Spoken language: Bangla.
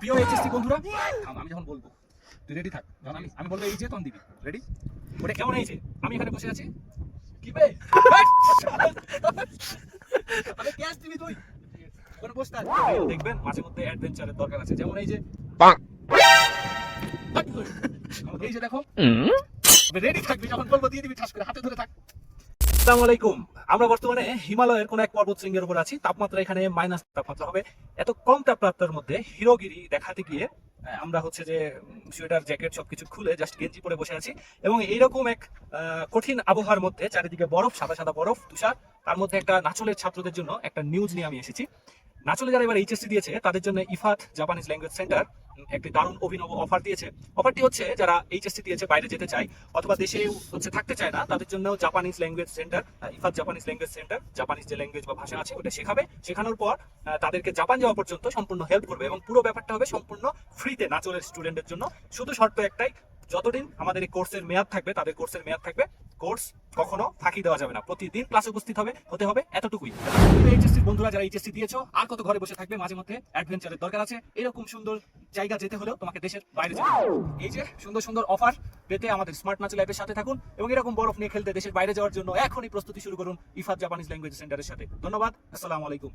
প্রিয় এইচএসসি বন্ধুরা, আমি যখন বলবো তুই রেডি থাক। যখন আমি বলবো এই যে তখন দিবি রেডি। ওটা কেমন এই যে আমি এখানে বসে আছি কি বে আমি ক্যাশ দিবি তুই ওখানে বসে থাক। দেখবেন মাঝে মধ্যে অ্যাডভেঞ্চারের দরকার আছে, যেমন এই যে এই যে দেখো রেডি থাকবি, যখন বলবো দিয়ে দিবি, ঠাস করে হাতে ধরে থাক। আসসালামু আলাইকুম। আমরা বর্তমানে হিমালয়ের কোন এক পর্বত শৃঙ্গের উপর আছি। তাপমাত্রা এখানে মাইনাস তাপমাত্রা হবে। এত কম তাপমাত্রার মধ্যে হিরোগিরি দেখাতে গিয়ে আমরা হচ্ছে যে সোয়েটার জ্যাকেট সবকিছু খুলে জাস্ট গেঞ্জি পরে বসে আছি এবং এইরকম এক কঠিন আবহাওয়ার মধ্যে চারিদিকে বরফ, সাদা সাদা বরফ, তুষার, তার মধ্যে একটা নাচলের ছাত্রদের জন্য একটা নিউজ নিয়ে আমি এসেছি। নাচলে যারা এবার এইচএসসি দিয়েছে তাদের জন্য ইফাত জাপানিজ ল্যাঙ্গুয়েজ সেন্টার একটি দারুণ অভিনব অফার দিয়েছে। অফারটি হচ্ছে যারা এইচএসসি দিয়েছে বাইরে যেতে চায় অথবা দেশে হচ্ছে থাকতে চায় না, তাদের জন্য Japanese language centre, Ifat Japanese language centre Japanese যে ল্যাঙ্গুয়েজ বা ভাষা আছে ওটা শেখাবে। শেখানোর পর তাদেরকে জাপান যাওয়া পর্যন্ত সম্পূর্ণ হেল্প করবে এবং পুরো ব্যাপারটা হবে সম্পূর্ণ ফ্রিতে নাচলের স্টুডেন্টদের জন্য। শুধু শর্ত একটাই, যতদিন আমাদের এই কোর্সের মেয়াদ থাকবে, তাদের কোর্সের মেয়াদ থাকবে, কোর্স কখনো ফাঁকি দেওয়া যাবে না, প্রতিদিন ক্লাসে উপস্থিত হতে হবে, এতটুকুই। এইচএসসি বন্ধুরা যারা এইচএসসি দিয়েছো আর কত ঘরে বসে থাকবে, মাঝে মধ্যে অ্যাডভেঞ্চারের দরকার আছে। এরকম সুন্দর জায়গা যেতে হলেও তোমাকে দেশের বাইরে যেতে হবে। এই যে সুন্দর সুন্দর অফার পেতে আমাদের স্মার্ট নাচল অ্যাপের সাথে থাকুন এবং এরকম বরফ নিয়ে খেলতে দেশের বাইরে যাওয়ার জন্য এখনই প্রস্তুতি শুরু করুন ইফাত জাপানিজ ল্যাঙ্গুয়েজ সেন্টারের সাথে। ধন্যবাদ, আসসালামু আলাইকুম।